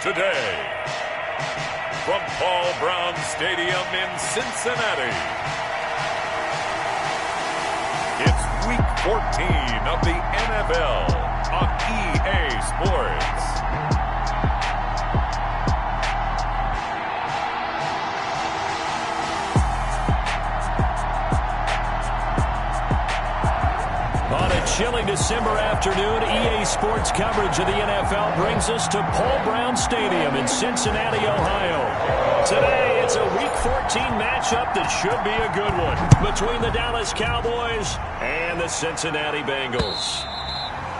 today. From Paul Brown Stadium in Cincinnati, it's Week 14 of the NFL on EA Sports. On a chilly December afternoon, EA Sports coverage of the NFL brings us to Paul Brown Stadium in Cincinnati, Ohio. Today, it's a Week 14 matchup that should be a good one between the Dallas Cowboys and the Cincinnati Bengals.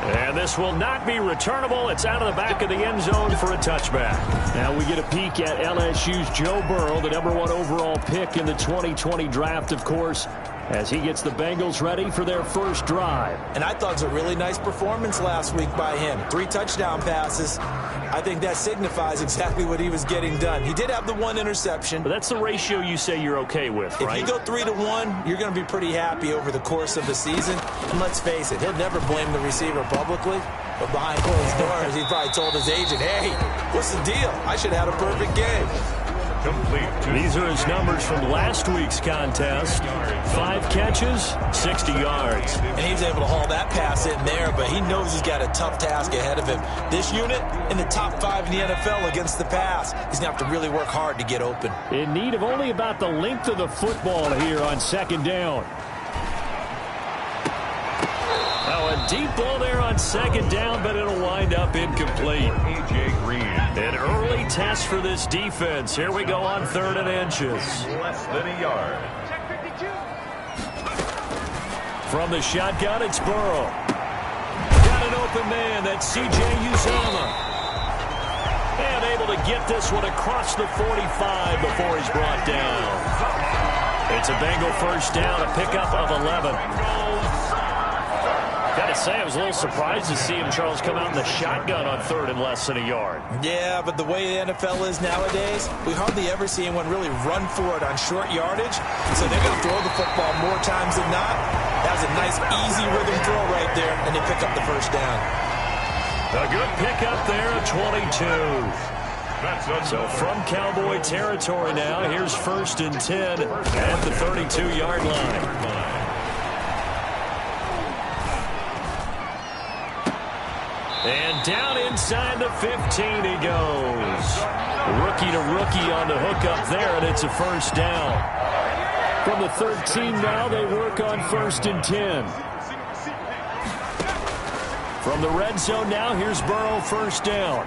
And this will not be returnable. It's out of the back of the end zone for a touchback. Now we get a peek at LSU's Joe Burrow, the #1 overall pick in the 2020 draft, of course, as he gets the Bengals ready for their first drive. And I thought it was a really nice performance last week by him. 3 touchdown passes. I think that signifies exactly what he was getting done. He did have the 1 interception. But that's the ratio you say you're okay with, right? If you go 3-1, you're going to be pretty happy over the course of the season. And let's face it, he'll never blame the receiver publicly. But behind closed doors, he probably told his agent, hey, what's the deal? I should have had a perfect game. Complete. These are his numbers from last week's contest. 5 catches, 60 yards. And he was able to haul that pass in there, but he knows he's got a tough task ahead of him. This unit in the top 5 in the NFL against the pass. He's going to have to really work hard to get open. In need of only about the length of the football here on 2nd down. Oh, a deep ball there on 2nd down, but it'll wind up incomplete. A.J. Green. An early test for this defense. Here we go on 3rd and inches. Less than a yard. From the shotgun, it's Burrow. Got an open man. That's C.J. Uzomah. And able to get this one across the 45 before he's brought down. It's a Bengal first down, a pickup of 11. Gotta say, I was a little surprised to see him, Charles, come out in the shotgun on 3rd and less than a yard. Yeah, but the way the NFL is nowadays, we hardly ever see anyone really run for it on short yardage. So they're going to throw the football more times than not. That was a nice, easy rhythm throw right there, and they pick up the first down. A good pickup there, 22. So from Cowboy territory now, here's 1st and 10 at the 32-yard line. And down inside the 15 he goes. Rookie to rookie on the hook up there, and it's a first down. From the 13 now, they work on 1st and 10. From the red zone now, here's Burrow, first down.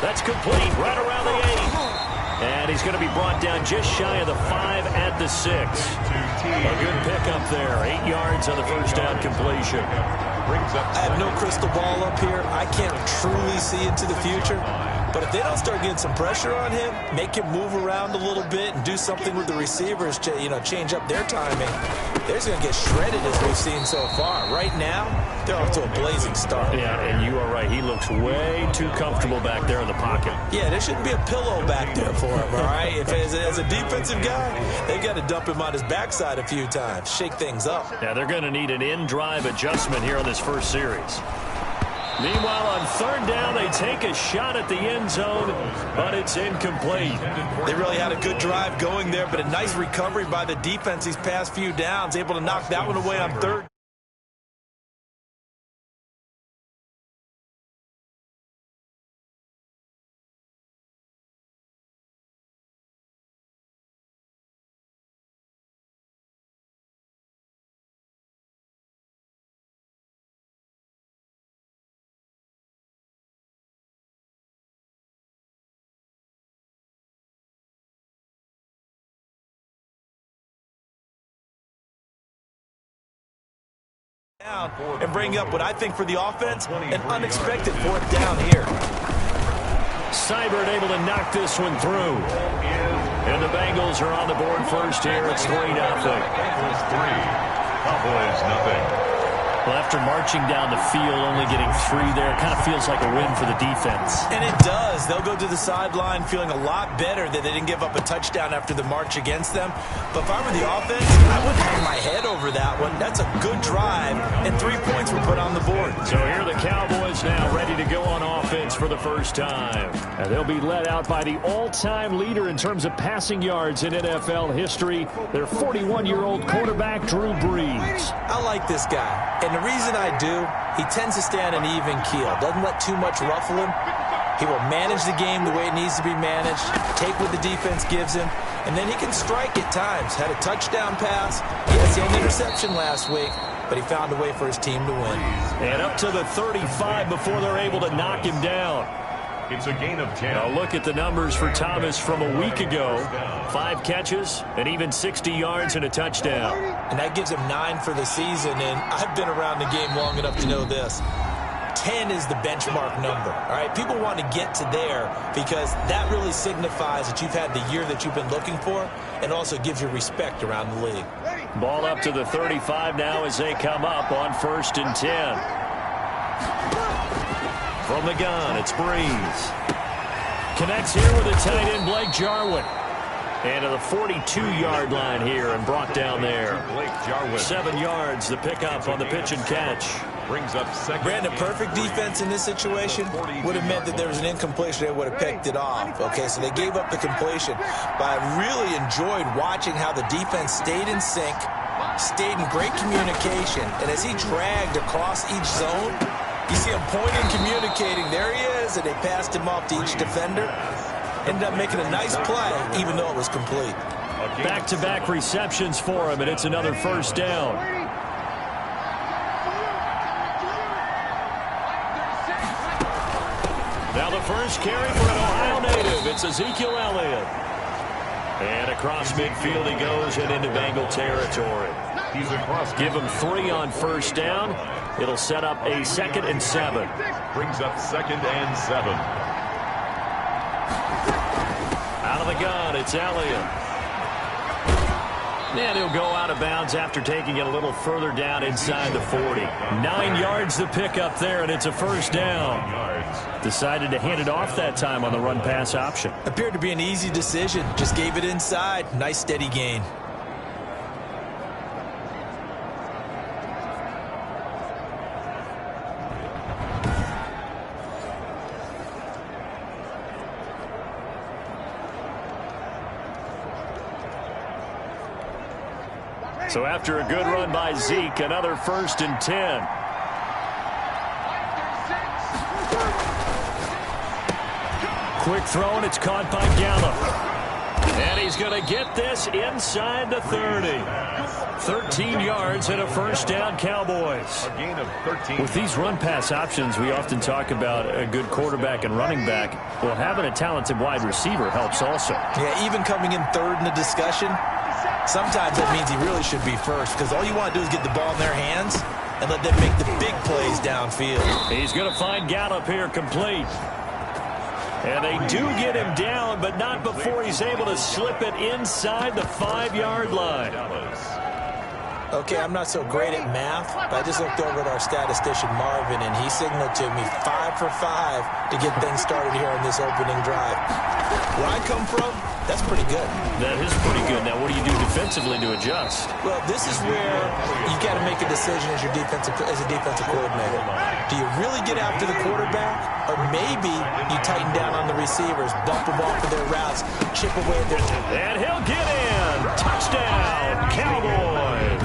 That's complete, right around the 8. And he's going to be brought down just shy of the 5 at the 6. A good pickup there, 8 yards on the first down completion. I have no crystal ball up here. I can't truly see into the future. But if they don't start getting some pressure on him, make him move around a little bit and do something with the receivers to, change up their timing, they're just going to get shredded as we've seen so far. Right now, they're off to a blazing start. Yeah, and you are right. He looks way too comfortable back there in the pocket. Yeah, there shouldn't be a pillow back there for him, all right? If as a defensive guy, they've got to dump him on his backside a few times, shake things up. Yeah, they're going to need an in-drive adjustment here on this first series. Meanwhile, on 3rd down, they take a shot at the end zone, but it's incomplete. They really had a good drive going there, but a nice recovery by the defense these past few downs, able to knock that one away on 3rd. Down and bring up what I think for the offense, an unexpected 4th down here. Seibert able to knock this one through. And the Bengals are on the board first here. It's 3-0. Bengals 3, Cowboys nothing. Well, after marching down the field, only getting 3 there, kind of feels like a win for the defense. And it does. They'll go to the sideline feeling a lot better that they didn't give up a touchdown after the march against them. But if I were the offense, I wouldn't hang my head over that one. That's a good drive, and 3 points were put on the board. So here are the Cowboys now ready to go on offense yards for the first time. And they'll be led out by the all-time leader in terms of passing yards in NFL history, their 41-year-old quarterback, Drew Brees. I like this guy, and the reason I do, he tends to stay on an even keel, doesn't let too much ruffle him. He will manage the game the way it needs to be managed, take what the defense gives him, and then he can strike at times. Had a touchdown pass. Yes, he had an interception last week, but he found a way for his team to win. And up to the 35 before they're able to knock him down. It's a gain of 10. Now look at the numbers for Thomas from a week ago. 5 catches and even 60 yards and a touchdown. And that gives him 9 for the season, and I've been around the game long enough to know this. 10 is the benchmark number. All right, people want to get to there because that really signifies that you've had the year that you've been looking for, and also gives you respect around the league. Ball up to the 35 now as they come up on 1st and 10. From the gun, it's Brees. Connects here with the tight end, Blake Jarwin. And to the 42-yard line here and brought down there. 7 yards, the pickup on the pitch and catch. Brings up second. Brandon, perfect defense in this situation would have meant that there was an incompletion. They would have picked it off. Okay, so they gave up the completion. But I really enjoyed watching how the defense stayed in sync, stayed in great communication. And as he dragged across each zone, you see him pointing, communicating. There he is, and they passed him off to each defender. Ended up making a nice play, even though it was complete. Back-to-back receptions for him, and it's another first down. Now the first carry for an Ohio native. It's Ezekiel Elliott. And across midfield he goes and into Bengal territory. He's across. Give him 3 on first down. It'll set up a 2nd and 7. Brings up 2nd and 7. Out of the gun, it's Elliott. And he'll go out of bounds after taking it a little further down inside the 40. 9 yards the pickup there, and it's a first down. Decided to hand it off that time on the run-pass option. Appeared to be an easy decision. Just gave it inside. Nice steady gain. So after a good run by Zeke, another 1st and 10. Quick throw, and it's caught by Gallup. And he's going to get this inside the 30. 13 yards and a first down, Cowboys. A gain of 13. With these run-pass options, we often talk about a good quarterback and running back. Well, having a talented wide receiver helps also. Yeah, even coming in 3rd in the discussion, sometimes that means he really should be first, because all you want to do is get the ball in their hands and let them make the big plays downfield. He's going to find Gallup here complete. And they do get him down, but not before he's able to slip it inside the 5-yard line. Okay, I'm not so great at math, but I just looked over at our statistician, Marvin, and he signaled to me 5 for 5 to get things started here on this opening drive. Where I come from, that's pretty good. That is pretty good. Now, what do you do defensively to adjust? Well, this is where you got to make a decision as a defensive coordinator. Do you really get after the quarterback, or maybe you tighten down on the receivers, bump them off of their routes, chip away at their... And he'll get in. Touchdown, Cowboys.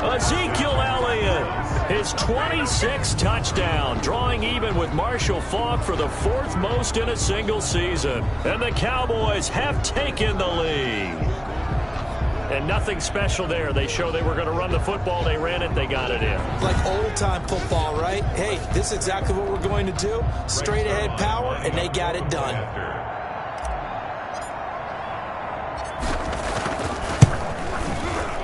Ezekiel Elliott, his 26th touchdown, drawing even with Marshall Faulk for the 4th most in a single season. And the Cowboys have taken the lead. And nothing special there. They show they were going to run the football. They ran it. They got it in. Like old-time football, right? Hey, this is exactly what we're going to do. Straight-ahead power, and they got it done.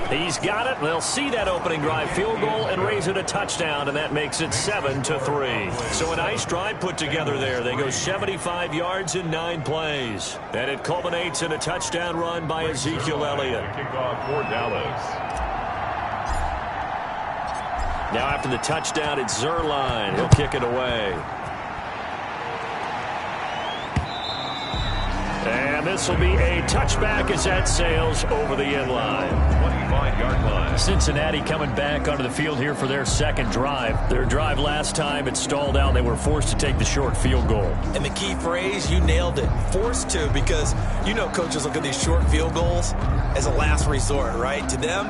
He's got it. They'll see that opening drive field goal and raise it a touchdown, and that makes it 7-3. So a nice drive put together there. They go 75 yards in 9 plays. And it culminates in a touchdown run by Ezekiel Elliott. Kickoff for Dallas. Now after the touchdown, it's Zerline. He'll kick it away. And this will be a touchback as that sails over the end line. 35-yard line. Cincinnati coming back onto the field here for their second drive. Their drive last time, it stalled out. They were forced to take the short field goal. And the key phrase, you nailed it, forced to, because you know coaches look at these short field goals as a last resort, right? To them,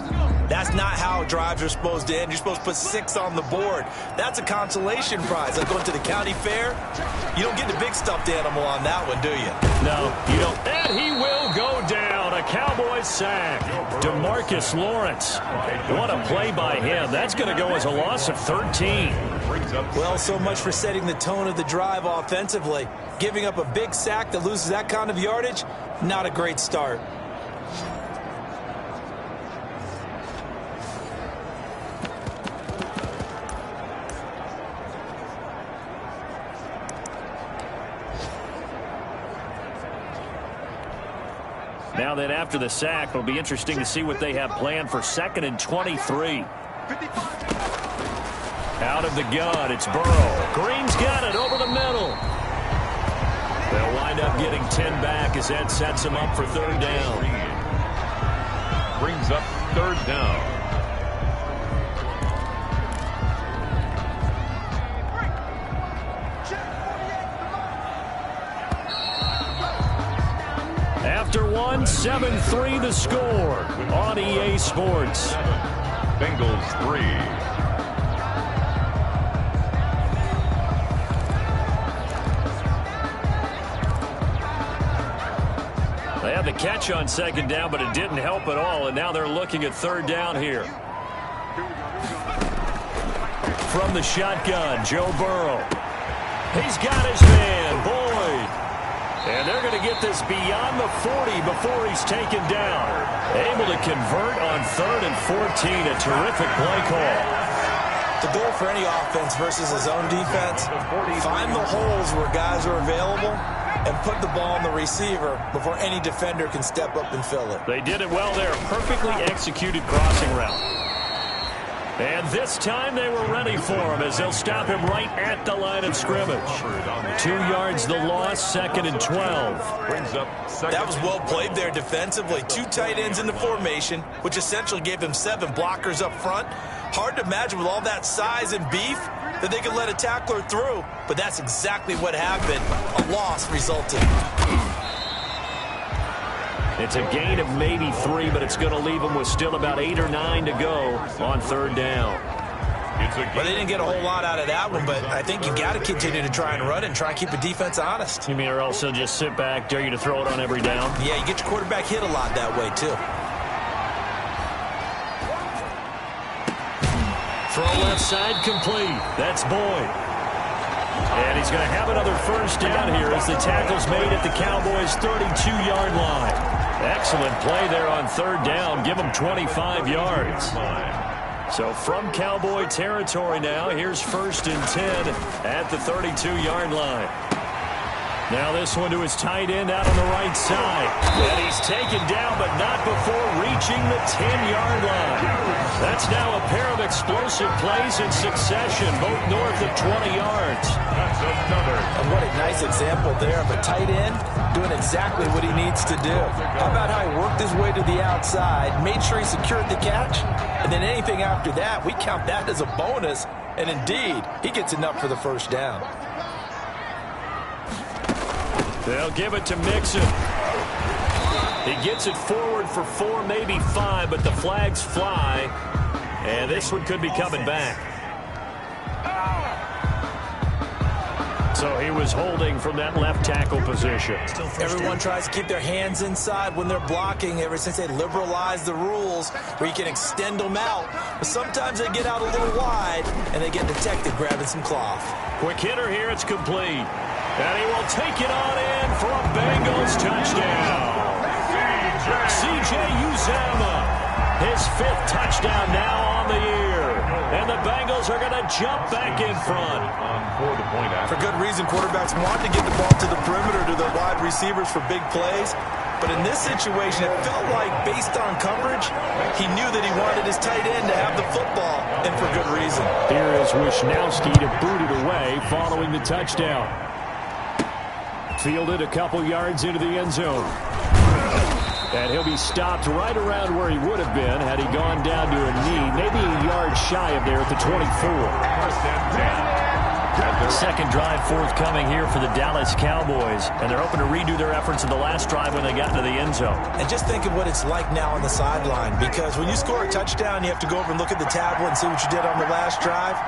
that's not how drives are supposed to end. You're supposed to put 6 on the board. That's a consolation prize. Like going to the county fair, you don't get the big stuffed animal on that one, do you? No, you don't. And he will go down. A Cowboys sack. DeMarcus Lawrence. What a play by him. That's going to go as a loss of 13. Well, so much for setting the tone of the drive offensively. Giving up a big sack that loses that kind of yardage, not a great start. Now then, after the sack, it'll be interesting to see what they have planned for 2nd and 23. Out of the gun, it's Burrow. Green's got it over the middle. They'll wind up getting 10 back as that sets them up for 3rd down. Brings up 3rd down. After one, 7-3 the score on EA Sports. Bengals 3. They had the catch on 2nd down, but it didn't help at all, and now they're looking at 3rd down here. From the shotgun, Joe Burrow. He's got his man, Boyd. And they're going to get this beyond the 40 before he's taken down. Able to convert on 3rd and 14. A terrific play call. The goal for any offense versus his own defense, find the holes where guys are available and put the ball on the receiver before any defender can step up and fill it. They did it well there. Perfectly executed crossing route. And this time they were ready for him as they'll stop him right at the line of scrimmage. 2 yards the loss, 2nd and 12. That was well played there defensively. 2 tight ends in the formation, which essentially gave them 7 blockers up front. Hard to imagine with all that size and beef that they could let a tackler through, but that's exactly what happened. A loss resulted. It's a gain of maybe 3, but it's going to leave them with still about 8 or 9 to go on 3rd down. Well, they didn't get a whole lot out of that one, but I think you got to continue to try and run it and try and keep the defense honest. You mean or else they'll just sit back, dare you to throw it on every down? Yeah, you get your quarterback hit a lot that way, too. Throw left side complete. That's Boyd. And he's going to have another 1st down here as the tackle's made at the Cowboys' 32-yard line. Excellent play there on 3rd down. Give them 25 yards. So from Cowboy territory now, here's 1st and 10 at the 32-yard line. Now this one to his tight end out on the right side. And he's taken down, but not before reaching the 10-yard line. That's now a pair of explosive plays in succession, both north of 20 yards. That's another. And what a nice example there of a tight end doing exactly what he needs to do. How about how he worked his way to the outside, made sure he secured the catch, and then anything after that, we count that as a bonus. And indeed, he gets enough for the 1st down. They'll give it to Mixon. He gets it forward for 4, maybe 5, but the flags fly. And this one could be coming back. So he was holding from that left tackle position. Everyone tries to keep their hands inside when they're blocking ever since they liberalized the rules where you can extend them out. But sometimes they get out a little wide and they get detected grabbing some cloth. Quick hitter here, it's complete. And he will take it on in for a Bengals touchdown. C.J. Uzomah, his 5th touchdown now on the year. And the Bengals are going to jump back in front. For good reason, quarterbacks want to get the ball to the perimeter to their wide receivers for big plays. But in this situation, it felt like, based on coverage, he knew that he wanted his tight end to have the football, and for good reason. Here is Wisnowski to boot it away following the touchdown. Fielded a couple yards into the end zone. And he'll be stopped right around where he would have been had he gone down to a knee, maybe a yard shy of there at the 24. First and 10. Second drive forthcoming here for the Dallas Cowboys, and they're hoping to redo their efforts in the last drive when they got into the end zone. And just think of what it's like now on the sideline, because when you score a touchdown, you have to go over and look at the tablet and see what you did on the last drive.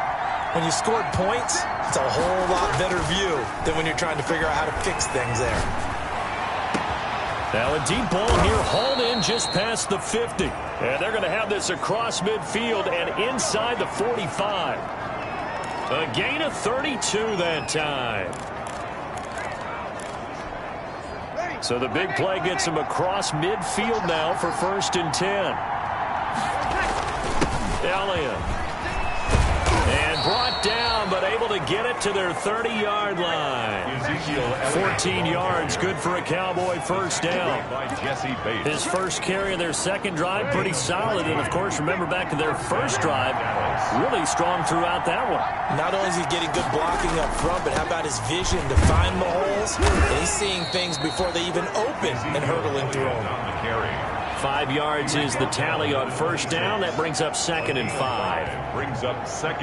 When you scored points, it's a whole lot better view than when you're trying to figure out how to fix things there. Now a deep ball here, hauled in just past the 50. And they're going to have this across midfield and inside the 45. A gain of 32 that time. So the big play gets him across midfield now for 1st and 10. Elliott. And brought down, but able to get it to their 30-yard line. 14 yards, good for a Cowboy first down. His first carry of their second drive, pretty solid. And, of course, remember back to their first drive, really strong throughout that one. Not only is he getting good blocking up front, but how about his vision to find the holes? And he's seeing things before they even open and hurtling through them. 5 yards is the tally on first down. That brings up 2nd and 5.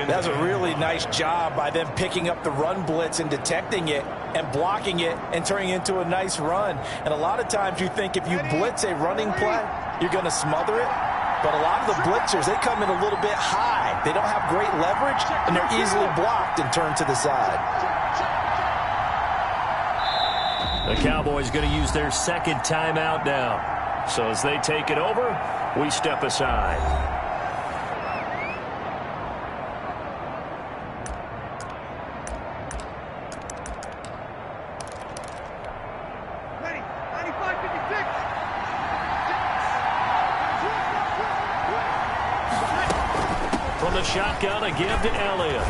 That's a really nice job by them picking up the run blitz and detecting it and blocking it and turning it into a nice run. And a lot of times you think if you blitz a running play, you're going to smother it. But a lot of the blitzers, they come in a little bit high. They don't have great leverage, and they're easily blocked and turned to the side. The Cowboys going to use their second timeout now. So as they take it over, we step aside. Ready, 95-56. From the shotgun, a give to Elliott.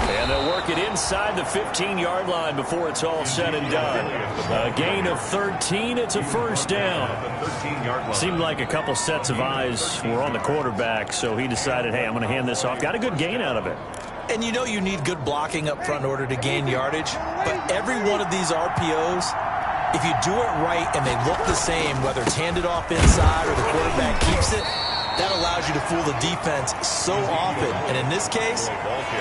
And they'll work it inside the 15-yard line before it's all said and done. A gain of 13. It's a first down. Seemed like a couple sets of eyes were on the quarterback, so he decided, hey, I'm going to hand this off. Got a good gain out of it. And you know you need good blocking up front in order to gain yardage. But every one of these RPOs, if you do it right and they look the same, whether it's handed off inside or the quarterback keeps it, that allows you to fool the defense so often. And in this case,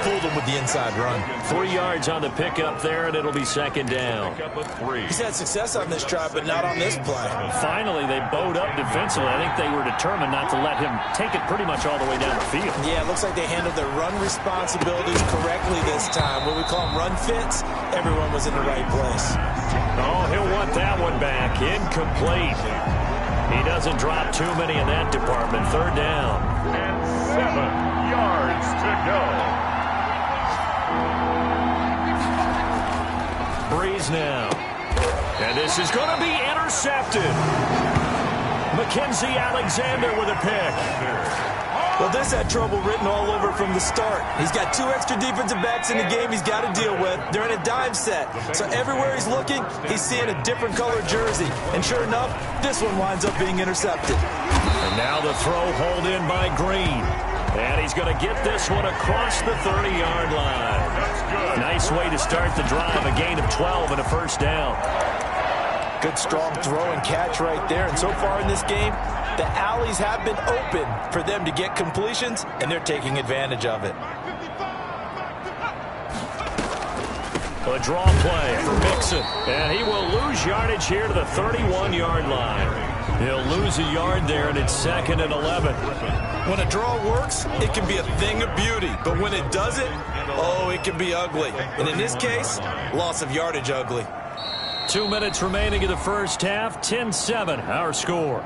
fool them with the inside run. 3 yards on the pickup there, and it'll be second down. He's had success on this drive, but not on this play. Finally, they bowed up defensively. I think they were determined not to let him take it pretty much all the way down the field. Yeah, it looks like they handled their run responsibilities correctly this time. What we call them run fits, everyone was in the right place. Oh, he'll want that one back. Incomplete. He doesn't drop too many in that department. Third down. And 7 yards to go. Breeze now. And this is going to be intercepted. Mackenzie Alexander with a pick. Well, this had trouble written all over from the start. He's got 2 extra defensive backs in the game he's got to deal with. They're in a dime set. So everywhere he's looking, he's seeing a different colored jersey. And sure enough, this one winds up being intercepted. And now the throw hauled in by Green. And he's going to get this one across the 30-yard line. Nice way to start the drive. A gain of 12 and a first down. Good strong throw and catch right there. And so far in this game, the alleys have been open for them to get completions, and they're taking advantage of it. A draw play for Mixon. And he will lose yardage here to the 31-yard line. He'll lose a yard there, and it's 2nd and 11. When a draw works, it can be a thing of beauty. But when it doesn't, oh, it can be ugly. And in this case, loss of yardage ugly. 2 minutes remaining in the first half. 10-7, our score.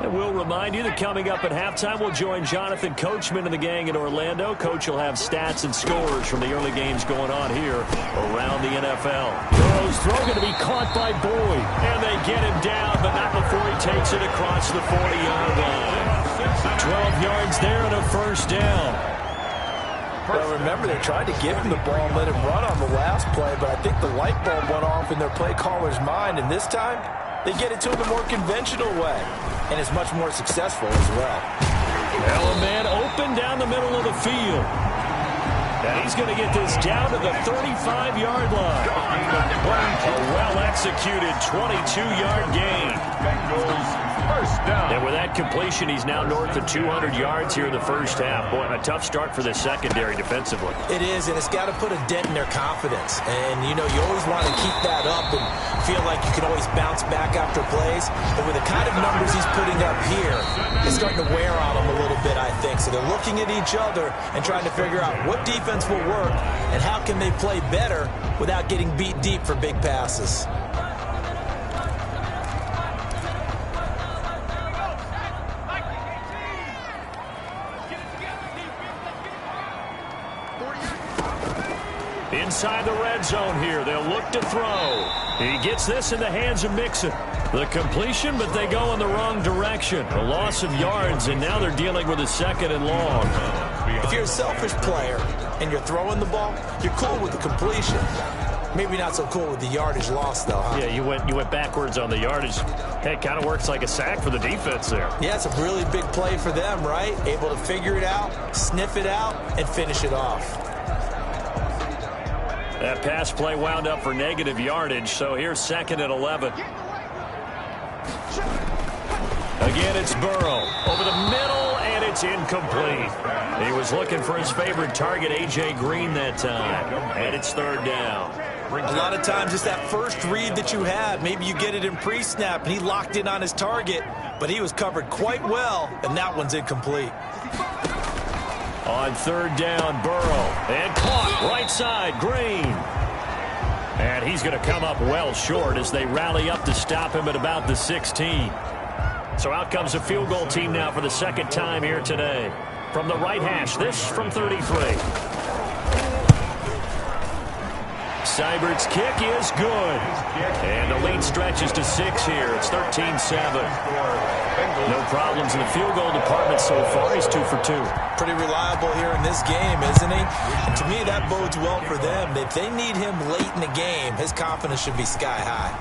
And we'll remind you that coming up at halftime, we'll join Jonathan Coachman and the gang in Orlando. Coach will have stats and scores from the early games going on here around the NFL. Burrow's throw going to be caught by Boyd. And they get him down, but not before he takes it across the 40-yard line. 12 yards there and a first down. Well, remember, they tried to give him the ball and let him run on the last play, but I think the light bulb went off in their play caller's mind, and this time, they get it to him the more conventional way, and it's much more successful as well. Well, a man open down the middle of the field. And he's going to get this down to the 35-yard line. A well-executed 22-yard gain. First down. And with that completion, he's now north of 200 yards here in the first half. Boy, a tough start for the secondary defensively. It is, and it's got to put a dent in their confidence. And, you know, you always want to keep that up and feel like you can always bounce back after plays. But with the kind of numbers he's putting up here, it's starting to wear on them a little bit, I think. So they're looking at each other and trying to figure out what defense will work and how can they play better without getting beat deep for big passes. Inside the red zone here, they'll look to throw. He gets this in the hands of Mixon. The completion, but they go in the wrong direction. A loss of yards, and now they're dealing with a 2nd and long. If you're a selfish player and you're throwing the ball, you're cool with the completion. Maybe not so cool with the yardage loss, though, huh? Yeah, you went backwards on the yardage. Hey, it kind of works like a sack for the defense there. Yeah, it's a really big play for them, right? Able to figure it out, sniff it out, and finish it off. That pass play wound up for negative yardage, so here's 2nd and 11. Again, it's Burrow over the middle, and it's incomplete. He was looking for his favorite target, A.J. Green, that time, and it's 3rd down. A lot of times it's that first read that you have. Maybe you get it in pre-snap, and he locked in on his target, but he was covered quite well, and that one's incomplete. On 3rd down, Burrow, and caught right side, Green. And he's going to come up well short as they rally up to stop him at about the 16. So out comes the field goal team now for the 2nd time here today. From the right hash, this from 33. Seibert's kick is good. And the lead stretches to 6 here. It's 13-7. No problems in the field goal department so far. He's 2 for 2. Pretty reliable here in this game, isn't he? And to me, that bodes well for them. If they need him late in the game, his confidence should be sky high.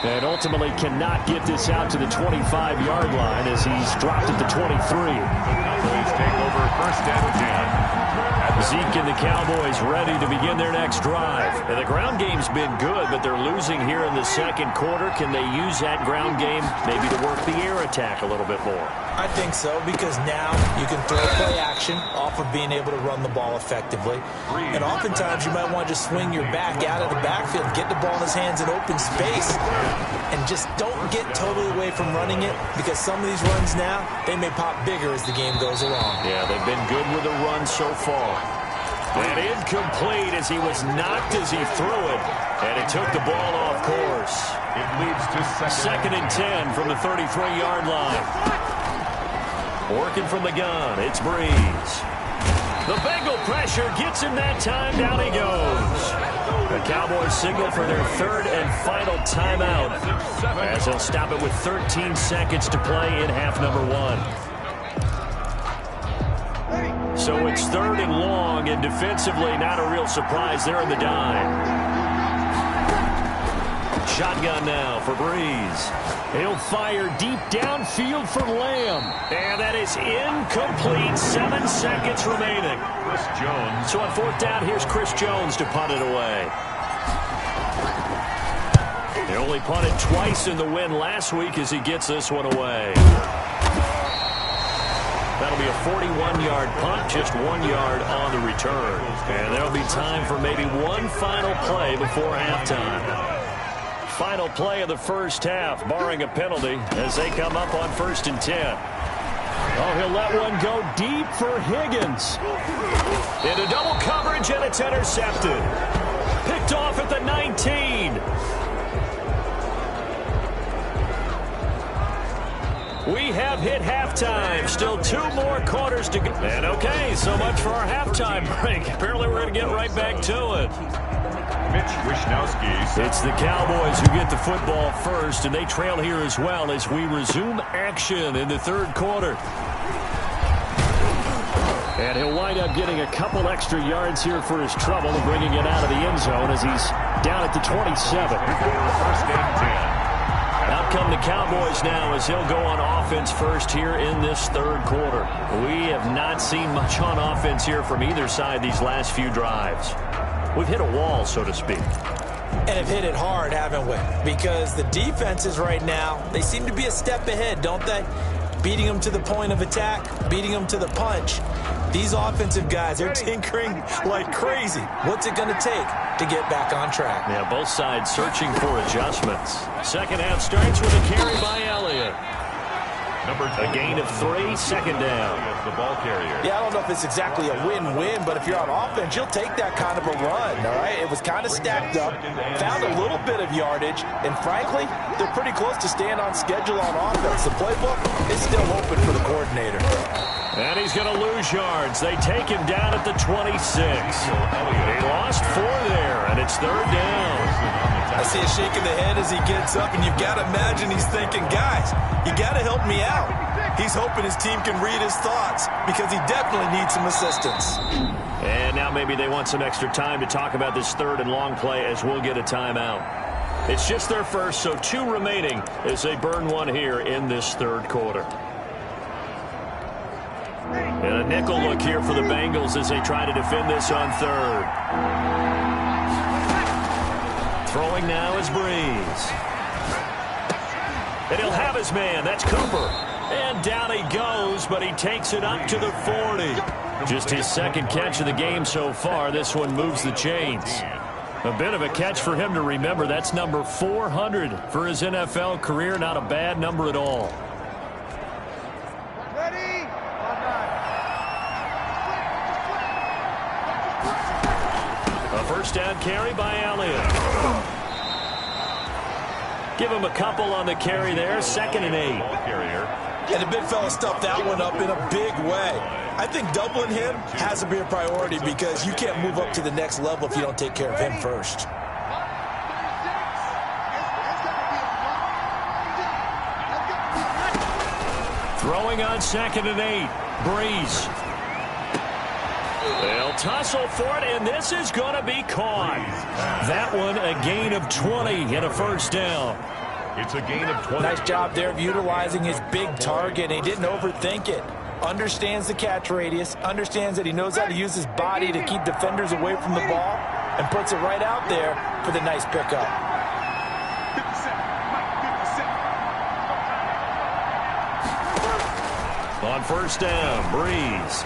And ultimately cannot get this out to the 25-yard line as he's dropped at the 23. Cowboys take over 1st and 10. Zeke and the Cowboys ready to begin their next drive. And the ground game's been good, but they're losing here in the 2nd quarter. Can they use that ground game maybe to work the air attack a little bit more? I think so, because now you can throw play action off of being able to run the ball effectively. And oftentimes you might want to just swing your back out of the backfield, get the ball in his hands in open space, and just don't get totally away from running it, because some of these runs now, they may pop bigger as the game goes along. Yeah, they've been good with the run so far. And incomplete as he was knocked as he threw it, and it took the ball off course. It leads to 2nd and 10 from the 33-yard line. Working from the gun, it's Breeze. The Bengal pressure gets him that time. Down he goes. The Cowboys signal for their 3rd and final timeout as they'll stop it with 13 seconds to play in half number 1. So it's 3rd and long, and defensively not a real surprise there in the dime. Shotgun now for Breeze. He'll fire deep downfield for Lamb. And that is incomplete. 7 seconds remaining. Chris Jones. So on 4th down, here's Chris Jones to punt it away. He only punted twice in the win last week as he gets this one away. That'll be a 41-yard punt, just 1 yard on the return. And there'll be time for maybe one final play before halftime. Final play of the first half, barring a penalty, as they come up on 1st and 10. Oh, he'll let one go deep for Higgins. Into double coverage, and it's intercepted. Picked off at the 19. We have hit halftime. Still 2 more quarters to go. And okay, so much for our halftime break. Apparently we're going to get right back to it. Mitch Wishnowsky. It's the Cowboys who get the football first, and they trail here as well as we resume action in the 3rd quarter. And he'll wind up getting a couple extra yards here for his trouble and bringing it out of the end zone as he's down at the 27. 1st and 10. Out come the Cowboys now as they'll go on offense first here in this third quarter. We have not seen much on offense here from either side these last few drives. We've hit a wall, so to speak. And have hit it hard, haven't we? Because the defenses right now, they seem to be a step ahead, don't they? Beating them to the point of attack, beating them to the punch. These offensive guys, they're tinkering like crazy. What's it going to take to get back on track? Yeah, both sides searching for adjustments. Second half starts with a carry by Elliott. A gain of 3, second down. The ball carrier. Yeah, I don't know if it's exactly a win-win, but if you're on offense, you'll take that kind of a run, all right? It was kind of stacked up, found a little bit of yardage, and frankly, they're pretty close to staying on schedule on offense. The playbook is still open for the coordinator. And he's going to lose yards. They take him down at the 26. He lost 4 there, and it's third down. I see a shake of the head as he gets up, and you've got to imagine he's thinking, guys, you got to help me out. He's hoping his team can read his thoughts because he definitely needs some assistance. And now maybe they want some extra time to talk about this third and long play as we'll get a timeout. It's just their first, so 2 remaining as they burn 1 here in this third quarter. And a nickel look here for the Bengals as they try to defend this on third. Throwing now is Breeze. And he'll have his man. That's Cooper. And down he goes, but he takes it up to the 40. Just his second catch of the game so far. This one moves the chains. A bit of a catch for him to remember. That's number 400 for his NFL career. Not a bad number at all. A first down carry by Elliott. Give him a couple on the carry there. 2nd and 8. And the big fella stuffed that one up in a big way. I think doubling him has to be a priority because you can't move up to the next level if you don't take care of him first. Throwing on 2nd and 8. Breeze. They'll tussle for it, and this is going to be caught. That one a gain of 20 and a first down. It's a gain of 20. Nice job there of utilizing his big target. He didn't overthink it. Understands the catch radius, understands that he knows how to use his body to keep defenders away from the ball, and puts it right out there for the nice pickup. On first down, Breeze.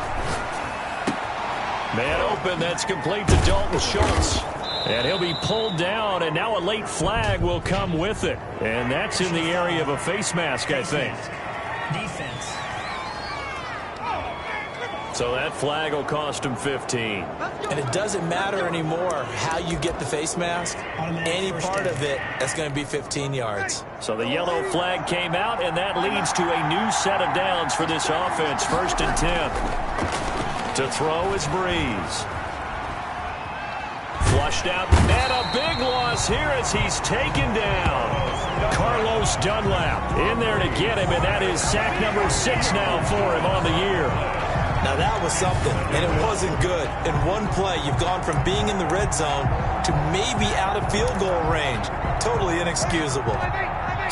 Man open, that's complete to Dalton Schultz. And he'll be pulled down, and now a late flag will come with it. And that's in the area of a face mask, I think. Defense. So that flag will cost him 15. And it doesn't matter anymore how you get the face mask. Any part of it, that's going to be 15 yards. So the yellow flag came out, and that leads to a new set of downs for this offense. 1st and 10. To throw is Breeze. Flushed out, and a big loss here as he's taken down. Carlos Dunlap in there to get him, and that is sack number 6 now for him on the year. Now that was something, and it wasn't good. In one play, you've gone from being in the red zone to maybe out of field goal range. Totally inexcusable.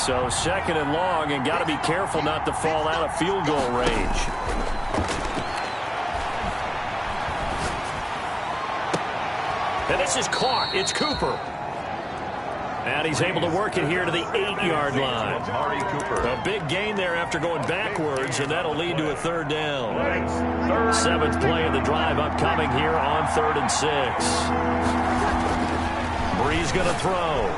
So 2nd and long, and got to be careful not to fall out of field goal range. And this is caught. It's Cooper. And he's able to work it here to the 8-yard line. A big gain there after going backwards, and that'll lead to a 3rd down. 7th play of the drive upcoming here on 3rd and 6. Breeze going to throw.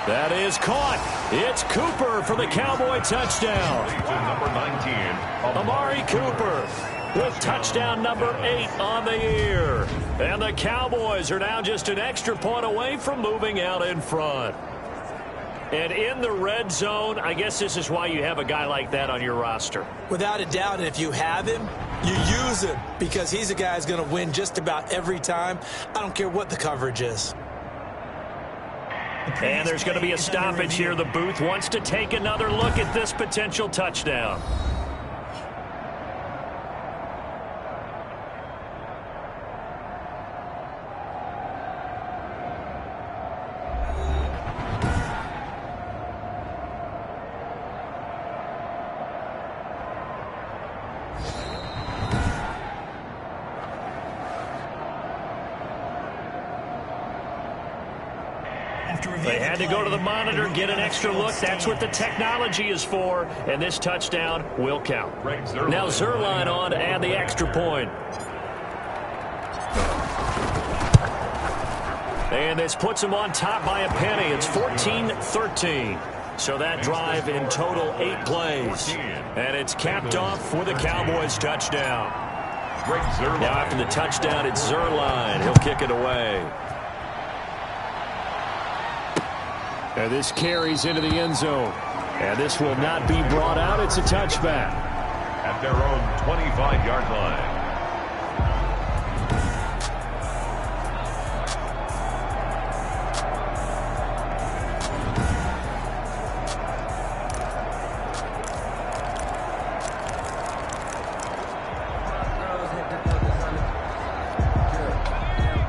That is caught. It's Cooper for the Cowboy touchdown. Number 19. Amari Cooper with touchdown number 8 on the year. And the Cowboys are now just an extra point away from moving out in front. And in the red zone, I guess this is why you have a guy like that on your roster. Without a doubt, and if you have him, you use him because he's a guy who's going to win just about every time. I don't care what the coverage is. And there's going to be a stoppage here. The booth wants to take another look at this potential touchdown. They had to go to the monitor, get an extra look. That's what the technology is for, and this touchdown will count. Now Zerline on to add the extra point. And this puts them on top by a penny. It's 14-13. So that drive in total 8 plays. And it's capped off with a Cowboys touchdown. Now after the touchdown, it's Zerline. He'll kick it away. And this carries into the end zone. And this will not be brought out. It's a touchback. At their own 25-yard line.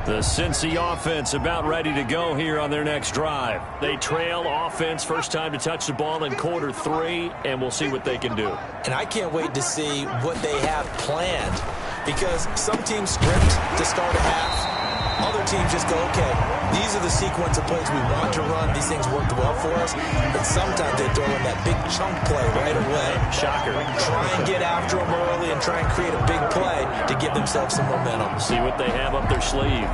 The Cincy offense about ready to go here on their next drive. They trail offense, first time to touch the ball in quarter 3, and we'll see what they can do. And I can't wait to see what they have planned, because some teams script to start a half. Other teams just go, okay, these are the sequence of plays we want to run. These things worked well for us. But sometimes they throw in that big chunk play right away. Shocker. Try and get after them early and try and create a big play to give themselves some momentum. See what they have up their sleeve.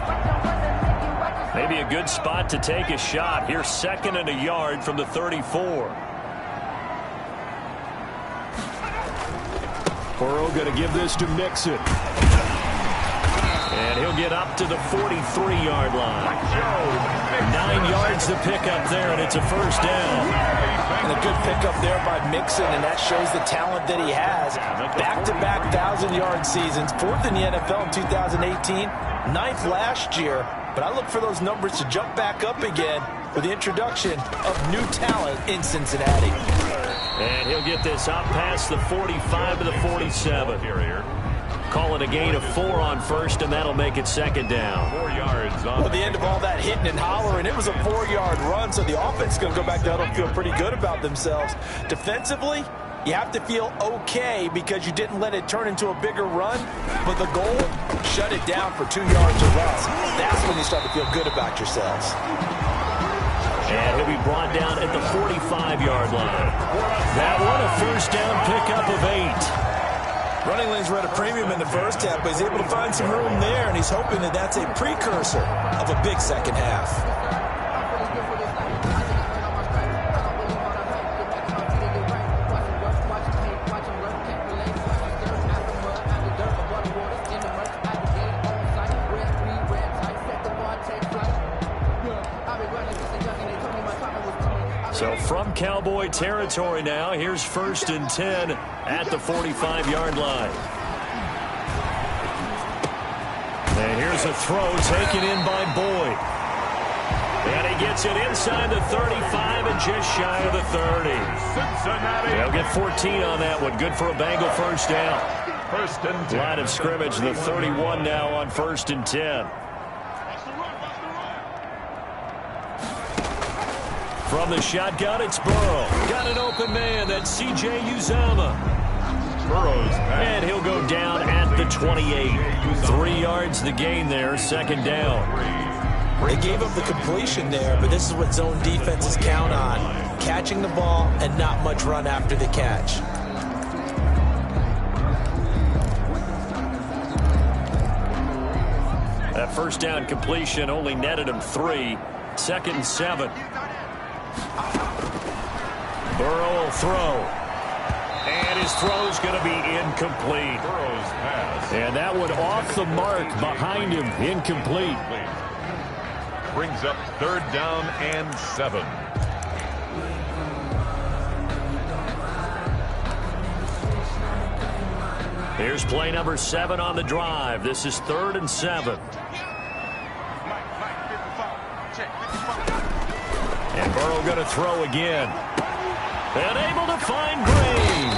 Maybe a good spot to take a shot. Here's 2nd and a yard from the 34. Burrow going to give this to Mixon. And he'll get up to the 43-yard line. 9 yards to pick up there, and it's a first down. And a good pickup there by Mixon, and that shows the talent that he has. Back-to-back 1,000-yard seasons, 4th in the NFL in 2018, 9th last year. But I look for those numbers to jump back up again with the introduction of new talent in Cincinnati. And he'll get this up past the 45 to the 47. Call it a gain of 4 on first, and that'll make it 2nd down. 4 yards on. Well, the end of all that hitting and hollering, it was a 4-yard run, so the offense is going to go back down and feel pretty good about themselves. Defensively, you have to feel okay because you didn't let it turn into a bigger run, but the goal, shut it down for 2 yards or less. That's when you start to feel good about yourselves. And he'll be brought down at the 45-yard line. That one, a first down pickup of 8. Running lanes were at a premium in the first half, but he's able to find some room there, and he's hoping that that's a precursor of a big second half. So from Cowboy territory now, here's 1st and 10 at the 45-yard line. And here's a throw taken in by Boyd. And he gets it inside the 35 and just shy of the 30. Cincinnati. They'll get 14 on that one. Good for a Bengal first down. 1st and 10. Line of scrimmage, the 31 now on 1st and 10. From the shotgun, it's Burrow. Got an open man. That's C.J. Uzomah. Burrow's pass. And he'll go down at the 28. 3 yards the gain there, 2nd down. They gave up the completion there, but this is what zone defenses count on. Catching the ball and not much run after the catch. That first down completion only netted him 3. 2nd and 7. Burrow will throw. And his throw's going to be incomplete. Burrow's pass. And that one off the mark behind him. Incomplete. Brings up 3rd down and 7. Here's play number 7 on the drive. This is 3rd and 7. And Burrow going to throw again. And able to find Green.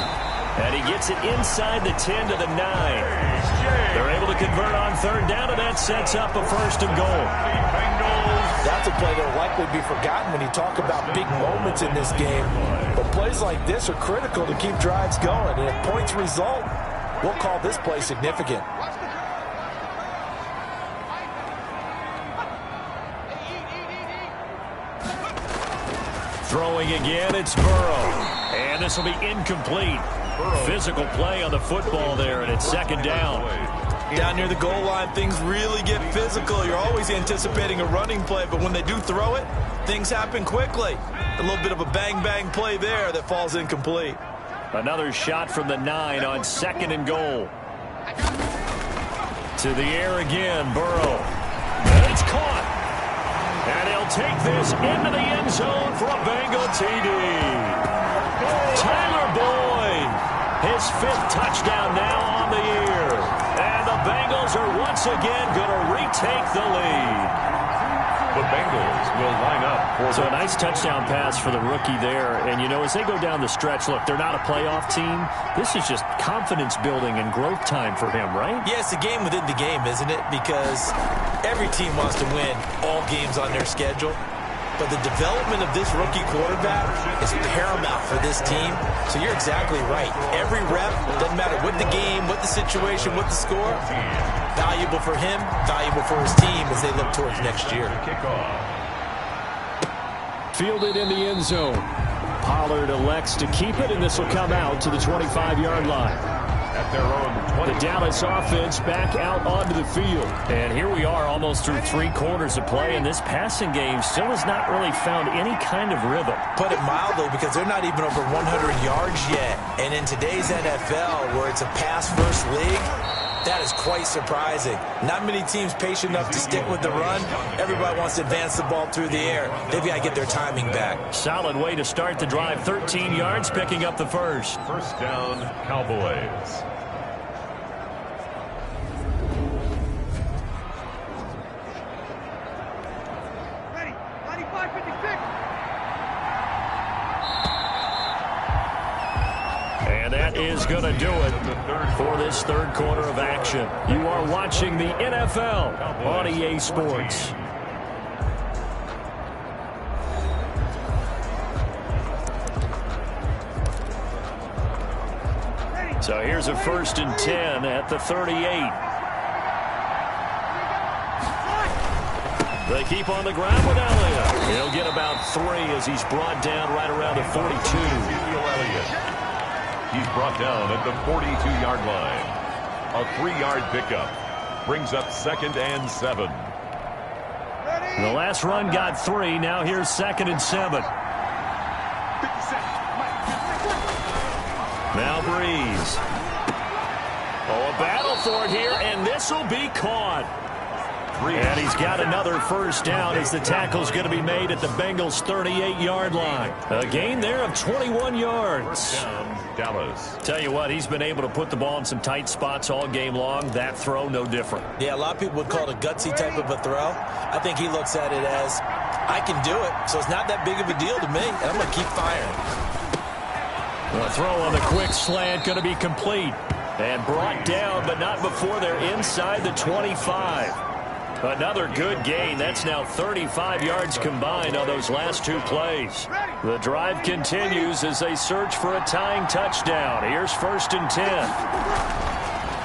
And he gets it inside the 10 to the 9. They're able to convert on 3rd down, and that sets up a 1st and goal. That's a play that will likely be forgotten when you talk about big moments in this game. But plays like this are critical to keep drives going. And if points result, we'll call this play significant. Throwing again, it's Burrow. And this will be incomplete. Physical play on the football there, and it's second down. Down near the goal line, things really get physical. You're always anticipating a running play, but when they do throw it, things happen quickly. A little bit of a bang-bang play there that falls incomplete. Another shot from the 9 on second and goal. To the air again, Burrow. And it's caught. And he'll take this into the end zone for a Bengal TD. Tyler Boyd, his 5th touchdown now on the year. And the Bengals are once again going to retake the lead. The Bengals will line up for a nice touchdown pass for the rookie there. And, you know, as they go down the stretch, look, they're not a playoff team. This is just confidence building and growth time for him, right? Yeah, it's a game within the game, isn't it? Because every team wants to win all games on their schedule. But the development of this rookie quarterback is paramount for this team. So you're exactly right. Every rep, doesn't matter what the game, what the situation, what the score, valuable for him, valuable for his team as they look towards next year. Fielded in the end zone. Pollard elects to keep it, and this will come out to the 25-yard line. At their own 20. The Dallas offense back out onto the field. And here we are almost through 3 quarters of play, and this passing game still has not really found any kind of rhythm. Put it mildly, because they're not even over 100 yards yet. And in today's NFL, where it's a pass-first league, that is quite surprising. Not many teams patient enough to stick with the run. Everybody wants to advance the ball through the air. They've got to get their timing back. Solid way to start the drive. 13 yards, picking up the first. First down, Cowboys. Ready. 95-56. And that is going to do it for this third quarter of action. You are watching the NFL on EA Sports. So here's a 1st and 10 at the 38. They keep on the ground with Elliott. He'll get about 3 as he's brought down right around the 42. He's brought down at the 42-yard line. A 3-yard pickup brings up 2nd and 7. The last run got 3. Now here's 2nd and 7. Now Breeze. Oh, a battle for it here, and this will be caught. And he's got another first down as the tackle's going to be made at the Bengals' 38-yard line. A gain there of 21 yards. Dallas. Tell you what, he's been able to put the ball in some tight spots all game long. That throw, no different. Yeah, a lot of people would call it a gutsy type of a throw. I think he looks at it as, I can do it, so it's not that big of a deal to me, and I'm going to keep firing. The throw on the quick slant going to be complete. And brought down, but not before they're inside the 25. Another good gain. That's now 35 yards combined on those last 2 plays. The drive continues as they search for a tying touchdown. Here's 1st and 10.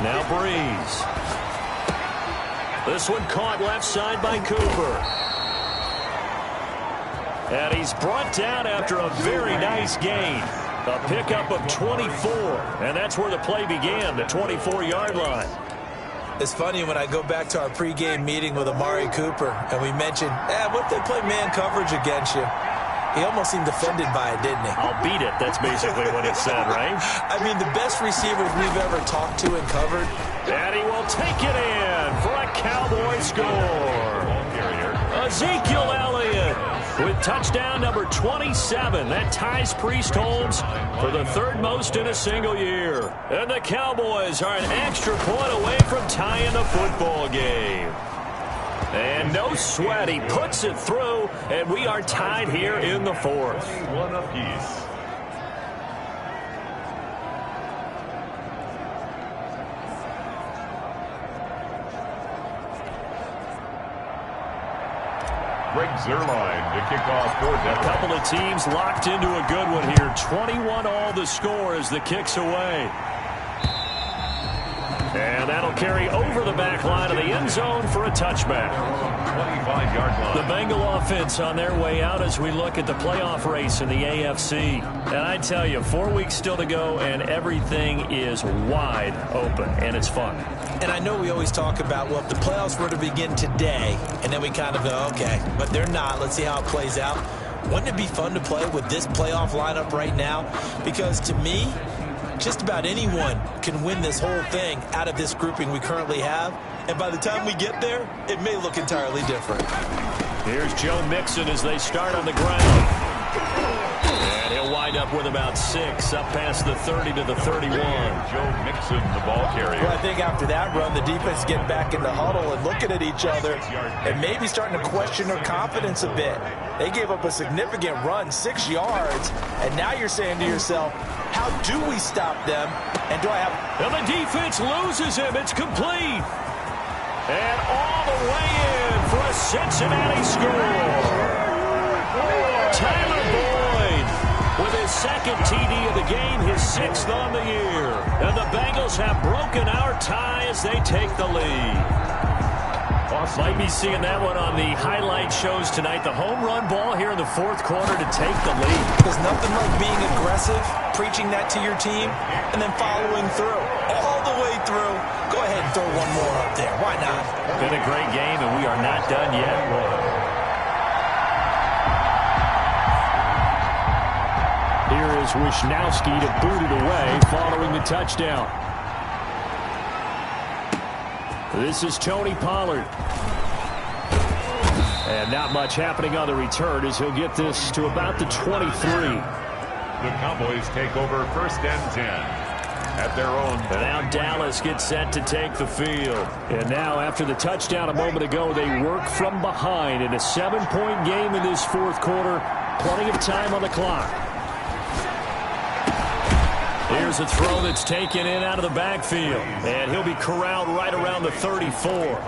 Now Breeze. This one caught left side by Cooper. And he's brought down after a very nice gain. A pickup of 24. And that's where the play began, the 24-yard line. It's funny when I go back to our pregame meeting with Amari Cooper and we mentioned, what if they play man coverage against you? He almost seemed offended by it, didn't he? I'll beat it. That's basically what he said, right? I mean, the best receivers we've ever talked to and covered. And he will take it in for a Cowboy score. Ezekiel Elliott with touchdown number 27. That ties Priest-Holmes for the 3rd most in a single year. And the Cowboys are an extra point away from tying the football game. And no sweat. He puts it through, and we are tied here in the 4th. 1 apiece. Greg Zuerlein to kick off for them. A couple of teams locked into a good one here. 21 all the score as the kick's away. And that'll carry over the back line of the end zone for a touchback. 25-yard line. The Bengal offense on their way out as we look at the playoff race in the AFC. And I tell you, 4 weeks still to go, and everything is wide open, and it's fun. And I know we always talk about, well, if the playoffs were to begin today, and then we kind of go, okay, but they're not. Let's see how it plays out. Wouldn't it be fun to play with this playoff lineup right now? Because to me, just about anyone can win this whole thing out of this grouping we currently have. And by the time we get there, it may look entirely different. Here's Joe Mixon as they start on the ground. And he'll wind up with about 6, up past the 30 to the 31. Joe Mixon, the ball carrier. Well, I think after that run, the defense getting back in the huddle and looking at each other and maybe starting to question their confidence a bit. They gave up a significant run, 6 yards, and now you're saying to yourself, how do we stop them? And do I have... And the defense loses him. It's complete. And all the way in for a Cincinnati score. Tyler Boyd with his second TD of the game, his 6th on the year. And the Bengals have broken our tie as they take the lead. Might be seeing that one on the highlight shows tonight. The home run ball here in the 4th quarter to take the lead. There's nothing like being aggressive, preaching that to your team, and then following through. All the way through. Go ahead and throw one more up there. Why not? Been a great game, and we are not done yet. Here is Wisnowski to boot it away following the touchdown. This is Tony Pollard. And not much happening on the return as he'll get this to about the 23. The Cowboys take over 1st and 10 at their own. And now Dallas gets set to take the field. And now after the touchdown a moment ago, they work from behind in a 7-point game in this 4th quarter. Plenty of time on the clock. Here's a throw that's taken in out of the backfield. And he'll be corralled right around the 34.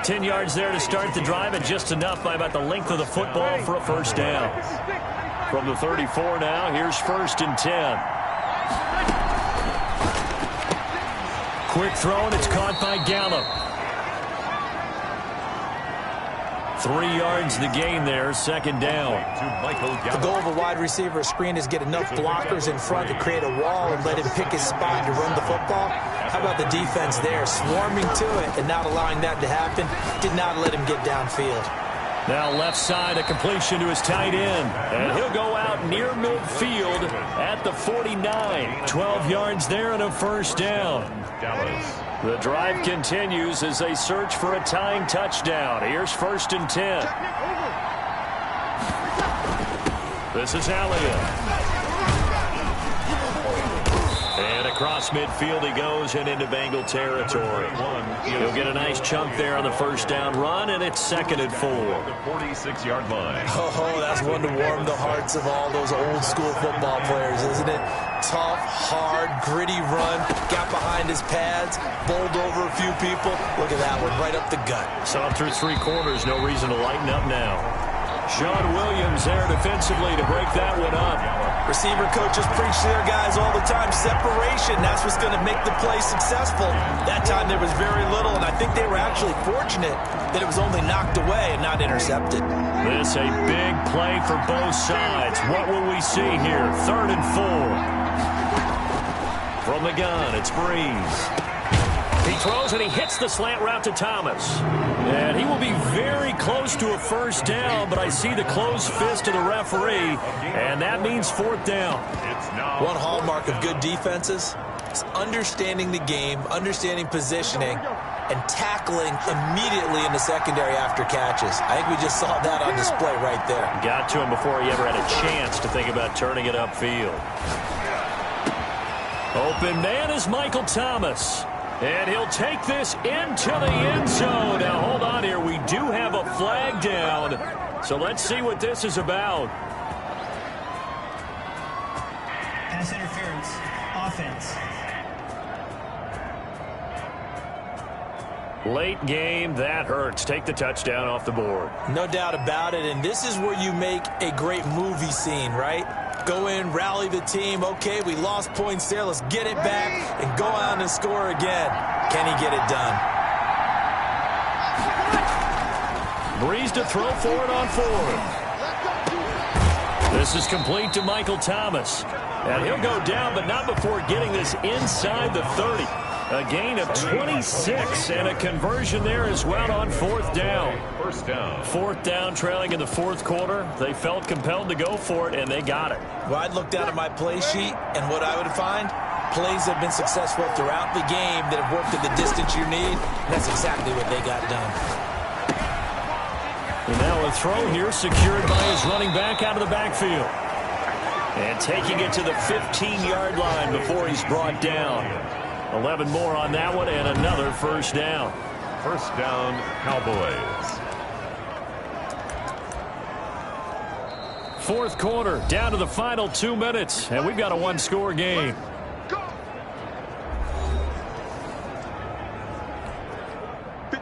10 yards there to start the drive, and just enough by about the length of the football for a 1st down. From the 34 now, here's 1st and 10. Quick throw, and it's caught by Gallup. 3 yards the gain there, 2nd down. The goal of a wide receiver screen is get enough blockers in front to create a wall and let him pick his spot to run the football. How about the defense there, swarming to it and not allowing that to happen? Did not let him get downfield. Now left side, a completion to his tight end. And he'll go out near midfield at the 49. 12 yards there and a 1st down. Dallas. The drive continues as they search for a tying touchdown. Here's 1st and 10. This is Elliott. And across midfield he goes and into Bengal territory. He'll get a nice chunk there on the 1st down run, and it's 2nd and 4. The 46-yard line. Oh, that's one to warm the hearts of all those old school football players, isn't it? Tough, hard, gritty run. Got behind his pads, bowled over a few people. Look at that one, right up the gut. Saw him through 3 quarters, no reason to lighten up now. Sean Williams there defensively to break that one up. Receiver coaches preach to their guys all the time. Separation, that's what's going to make the play successful. That time there was very little, and I think they were actually fortunate that it was only knocked away and not intercepted. This a big play for both sides. What will we see here? 3rd and 4. From the gun, it's Breeze. He throws and he hits the slant route to Thomas. And he will be very close to a 1st down, but I see the closed fist of the referee, and that means 4th down. One hallmark of good defenses is understanding the game, understanding positioning, and tackling immediately in the secondary after catches. I think we just saw that on display right there. Got to him before he ever had a chance to think about turning it upfield. Open man is Michael Thomas. And he'll take this into the end zone. Now, hold on here. We do have a flag down. So let's see what this is about. Pass interference. Offense. Late game, that hurts. Take the touchdown off the board. No doubt about it. And this is where you make a great movie scene, right? Go in, rally the team. Okay, we lost points there. Let's get it back and go on and score again. Can he get it done? Breeze to throw for it on fourth. This is complete to Michael Thomas. And he'll go down, but not before getting this inside the 30. A gain of 26 and a conversion there as well on fourth down. First down. Fourth down, trailing in the fourth quarter. They felt compelled to go for it, and they got it. Well, I'd look down at my play sheet, and what I would find, plays have been successful throughout the game that have worked at the distance you need. And that's exactly what they got done. And now a throw here secured by his running back out of the backfield. And taking it to the 15-yard line before he's brought down. 11 more on that one and another first down. First down, Cowboys. Fourth quarter, down to the final 2 minutes, and we've got a one-score game.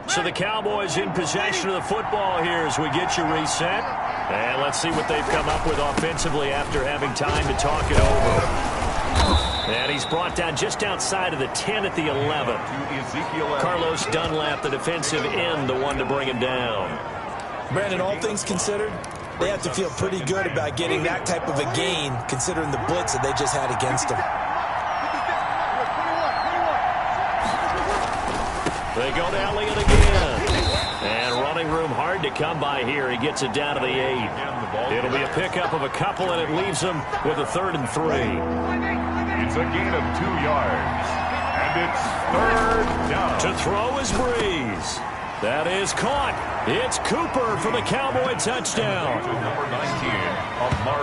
So the Cowboys in possession of the football here as we get you reset. And let's see what they've come up with offensively after having time to talk it over. And he's brought down just outside of the 10 at the 11. Carlos Dunlap, the defensive end, the one to bring him down. Brandon, all things considered, they have to feel pretty good about getting that type of a gain considering the blitz that they just had against them. They go to Elliott again. And running room hard to come by here. He gets it down to the 8. It'll be a pickup of a couple, and it leaves him with a 3rd and 3. It's a gain of 2 yards. And it's 3rd down. To throw is Breeze. That is caught. It's Cooper for the Cowboy touchdown. Number 19,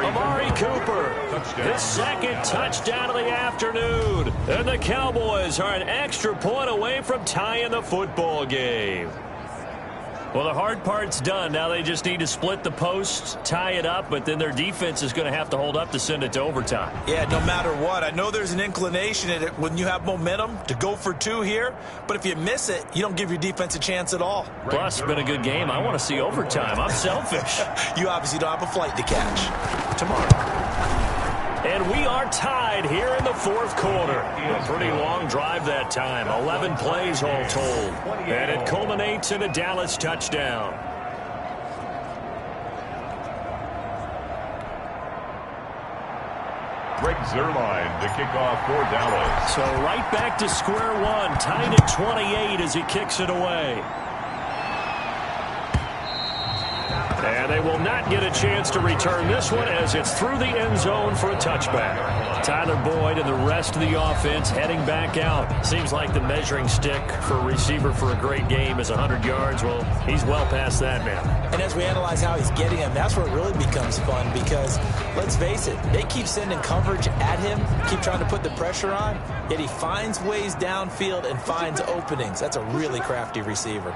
Amari Cooper. His second touchdown of the afternoon. And the Cowboys are an extra point away from tying the football game. Well, the hard part's done. Now they just need to split the post, tie it up, but then their defense is going to have to hold up to send it to overtime. Yeah, no matter what. I know there's an inclination in it when you have momentum to go for 2 here, but if you miss it, you don't give your defense a chance at all. Plus, it's been a good game. I want to see overtime. I'm selfish. You obviously don't have a flight to catch. Tomorrow. And we are tied here in the fourth quarter. A pretty long drive that time. 11 plays all told. And it culminates in a Dallas touchdown. Greg Zuerlein to kick off for Dallas. So right back to square one. Tied at 28 as he kicks it away. And they will not get a chance to return this one as it's through the end zone for a touchback. Tyler Boyd and the rest of the offense heading back out. Seems like the measuring stick for a receiver for a great game is 100 yards. Well, he's well past that now. And as we analyze how he's getting him, that's where it really becomes fun because, let's face it, they keep sending coverage at him, keep trying to put the pressure on, yet he finds ways downfield and finds openings. That's a really crafty receiver.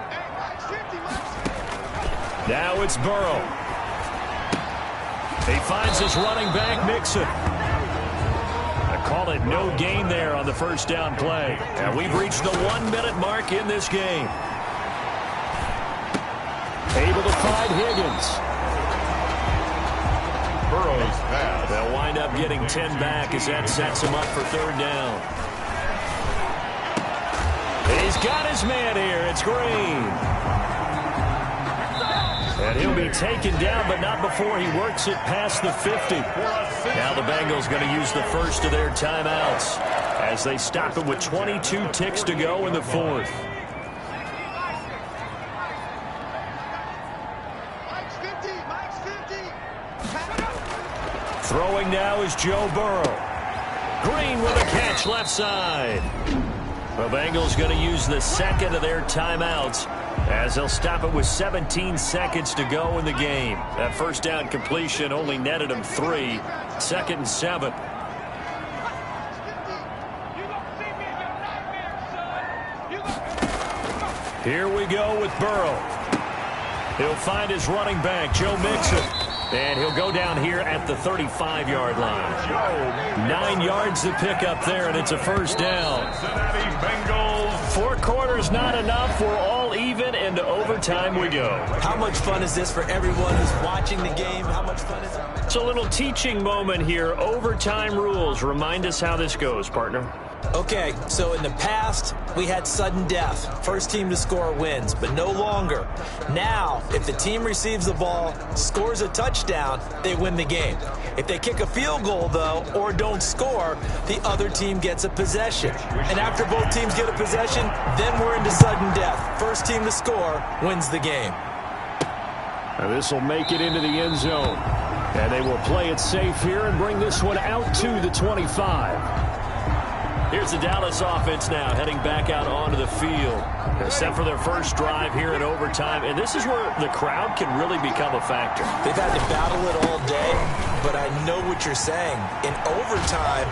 Now it's Burrow. He finds his running back, Mixon. I call it no gain there on the first down play. And we've reached the 1-minute mark in this game. Able to find Higgins. Burrow's pass. They'll wind up getting 10 back as that sets him up for 3rd down. He's got his man here. It's Green. And he'll be taken down, but not before he works it past the 50. Now the Bengals going to use the first of their timeouts as they stop it with 22 ticks to go in the fourth. Throwing now is Joe Burrow. Green with a catch left side. The Bengals going to use the second of their timeouts as they'll stop it with 17 seconds to go in the game. That first down completion only netted them 3. 2nd and 7. Here we go with Burrow. He'll find his running back, Joe Mixon. And he'll go down here at the 35-yard line. 9 yards to pick up there, and it's a first down. Cincinnati Bengals. 4 quarters not enough. We're all even, and to overtime we go. How much fun is this for everyone who's watching the game? How much fun is it? It's a little teaching moment here. Overtime rules. Remind us how this goes, partner. Okay, so in the past, we had sudden death. First team to score wins, but no longer. Now, if the team receives the ball, scores a touchdown, they win the game. If they kick a field goal, though, or don't score, the other team gets a possession. And after both teams get a possession, then we're into sudden death. First team to score wins the game. And this will make it into the end zone. And they will play it safe here and bring this one out to the 25. Here's the Dallas offense now heading back out onto the field. They're set for their first drive here in overtime. And this is where the crowd can really become a factor. They've had to battle it all day, but I know what you're saying. In overtime,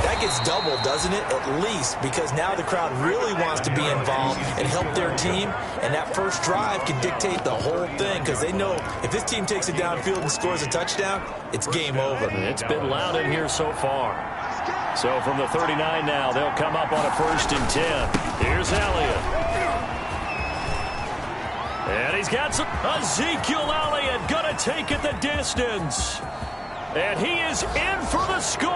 that gets doubled, doesn't it? At least, because now the crowd really wants to be involved and help their team. And that first drive can dictate the whole thing because they know if this team takes it downfield and scores a touchdown, it's game over. It's been loud in here so far. So from the 39 now, they'll come up on a 1st and 10. Here's Elliott. And he's got some Ezekiel Elliott going to take it the distance. And he is in for the score.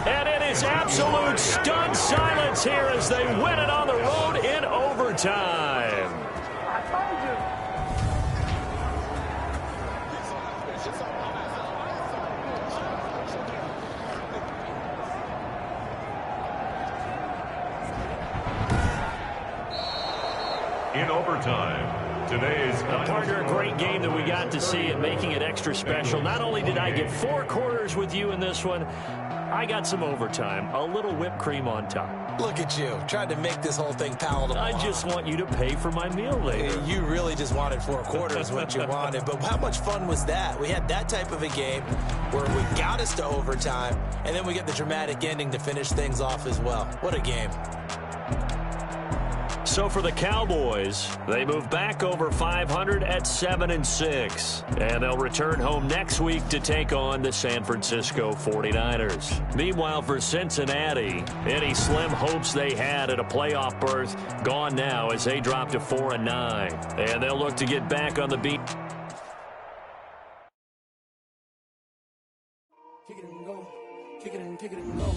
And it is absolute stunned silence here as they win it on the road in overtime. In overtime, today's Partner, a great game that we got to see and making it extra special. Not only did I get 4 quarters with you in this one, I got some overtime, a little whipped cream on top. Look at you, trying to make this whole thing palatable. I just want you to pay for my meal later. You really just wanted 4 quarters, what you wanted. But how much fun was that? We had that type of a game where we got us to overtime, and then we get the dramatic ending to finish things off as well. What a game. So for the Cowboys, they move back over 500 at 7-6. And they'll return home next week to take on the San Francisco 49ers. Meanwhile, for Cincinnati, any slim hopes they had at a playoff berth gone now as they drop to 4-9. And they'll look to get back on the beat. Kick it and go. Kick it and go.